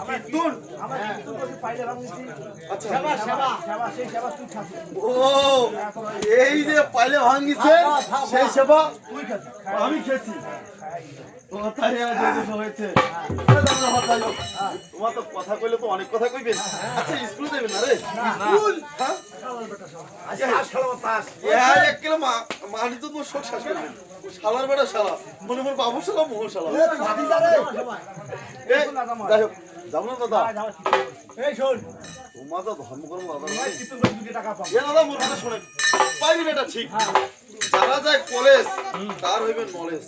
কীর্তন আমার কীর্তন করতে পাইলে ভাঙিছি। আচ্ছা সেবা সেবা সেবা সেই সেবা তুই খাবি। ও এই যে পাইলে ভাঙিছে সেই সেবা তুই খাবি। আমি খেয়েছি কথাই আজ এসে হয়েছে তোমার তো কথা কইলে তো অনেক কথা কইবেন আচ্ছা স্কুলে দেবেন না রে স্কুল হ্যাঁ আজ তাস খেলাবো তাস। আর এক কিলো মানি তো তোর শোক শেষ করবেন শালার বেটা শালা মনে মনে বাবু শালা মোহ শালা ভাতিজা রে। এই যাই হোক যাবো না দাদা এই শোন তোমার তো ধর্মকর্ম দাদা তোমার কীর্তন করে 2 টাকা পাবো। এ দাদা মোর কথা শোনেন পাইনি বেটা ঠিক যারা যায় কলেজ তার হইবে নলেজ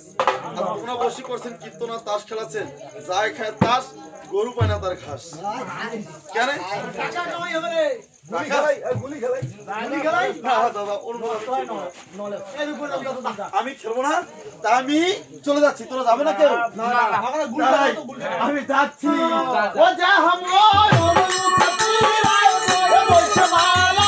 আর তোমরা বসে করছেন কীর্তন আর তাস খেলাচ্ছেন যায় খায় তাস গরু পায় না তার ঘাস কেন টাকা নয় হবে রে। গুলি খেলাই গুলি খেলাই গুলি খেলাই না দাদা অনুরোধ নলেজ এর উপর দাও দাদা। আমি খেলবো না তা আমি চলে যাচ্ছি তোরা যাবে না কেউ না না আমাকে গুলি খেলাই তো গুলি খেলাই। আমি যাচ্ছি ও যা হামলো বলছে মালা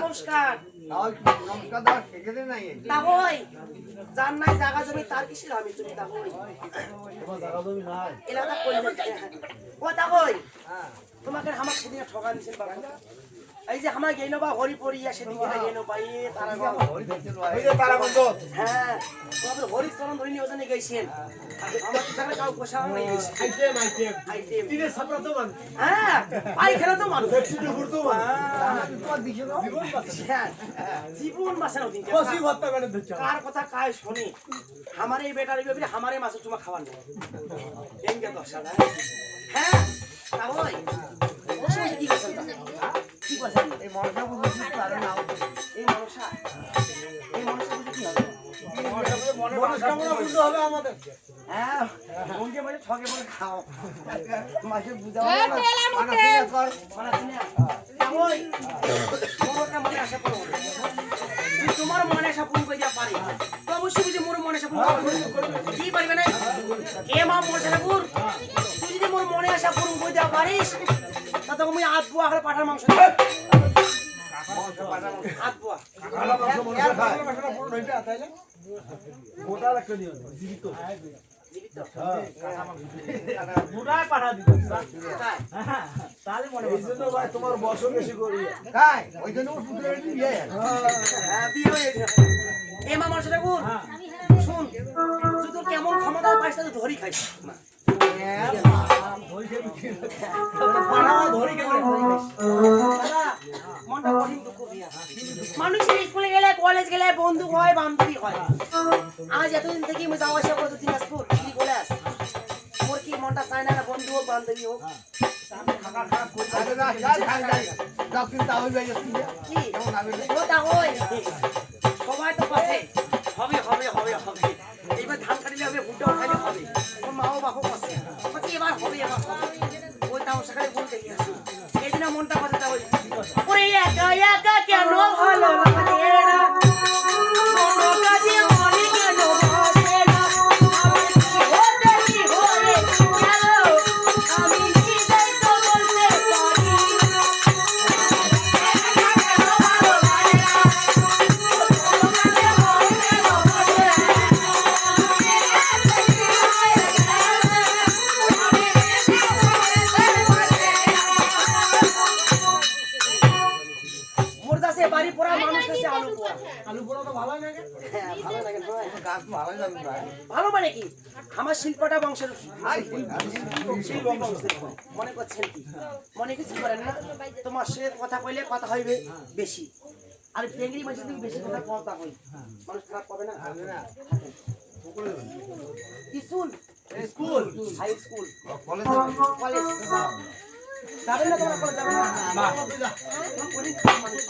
নমস্কার নমস্কার দাও শিখে নাই তা হই জান নাই জায়গা জমি তার কিসের আমি তুমি তা হই তোমার জায়গা জমি নাই। এলাকা কই ও তা হই তোমাকে হামাক সেদিন ঠকা দিছেন বাবা এই যে হামা গেইনো বা হরি পড়িয়া সেদিকে গেইনো ভাই তারা হরি দেখছিল এই যে তারা বন্ধ হ্যাঁ তবে হরি চরণ ধরে নিয়ে ওজনে গেছেন আমার সাথে কাউ পোষা হয়ে গেছে আইটেম আইটেম আইটেম তিনে ছাত্র তো মান হ্যাঁ পাই খেলা তো মানুষ তিনে ঘুরতো মান তোমার দিছে না জীবন বাঁচে জীবন বাঁচানো দিন কসি ভত্তা করে দিচ্ছ কার কথা কায় শুনি আমারে এই বেটার বিবি আমারে মাছ তোমা খাওয়ান না এঙ্গে দশা হ্যাঁ তাই বসে বসে কি করছেন কি করছেন এই মনটা বুঝি পারে না এই মনসা বুঝি কি হবে মনস্কামনা বুঝতে হবে আমাদের হ্যাঁ মনকে বলে ঠকে বলে খাও মাকে বুঝাও না মানাসিনা কর মানাসিনা ওই মোরটা মনে আশা করো যদি তোমার মনে আশা পূরণ করে দিতে পারি তো অবশ্যই বুঝি মোর মনে আশা পূরণ করবে কি পারবে না এ মা মোর ঠাকুর তুই যদি মোর মনে আশা পূরণ করে দিতে পারিস তাতে আমি আট বুয়া করে পাঠার মাংস দেব আট বুয়া গোটা রাখতে দিও জীবিত জীবিত গোটায় পাঠা দিও তাহলে মনে এই জন্য ভাই তোমার বছর বেশি করি তাই ওই জন্য পুত্রের বিয়ে হ্যাঁ বিয়ে হয়ে গেছে এ মা মোর ঠাকুর শুন তুই তো কেমন ক্ষমতা পাইছ তুই ধরি খাইছ না মানুষের স্কুলে গেলে কলেজ গেলে বন্ধু হয় বান্ধবী হয় আজ এতদিন থেকে আমি যাওয়া আসা করতো দিনাজপুর ডিগ্রি কলেজ মোর কি মনটা চায় না বন্ধু হোক বান্ধবী হোক আরে না যাই খাই যাই যাও কিন্তু তাহলে যাই কি কেমন হবে ওটা হই সবাই তো পাশে হবে হবে হবে হবে এইবার ধান কাটলে হবে ভুট্টা উঠাইলে হবে ওর মাও বাপও পাশে বলছি এবার হবে ওই তাও সেখানে বলতে গিয়েছি এই দিন মনটা পাশে তা ওই ওরে একা একা কেন ভালো লাগে না কোনো কাজে মনে কেন বসে না কি হয়ে গেল আমি নিজেই তো বলতে পারি মোর কাছে বাড়ি পড়া মানুষ কাছে আলু পোড়া আলু পোড়া তো ভালো লাগে হ্যাঁ ভালো লাগে না গাছ ভালো লাগে না ভালো মানে কি আমার শিল্পটা বংশের আই শিল্প বংশের মনে করছেন কি মনে কিছু করেন না তোমার সে কথা কইলে কথা হইবে বেশি আর বেঙ্গলি মাঝে তুমি বেশি কথা কথা হই মানুষ খারাপ পাবে না school school high school college college যাবেন না তোমরা কলেজ যাবেন না না পরীক্ষা মানুষ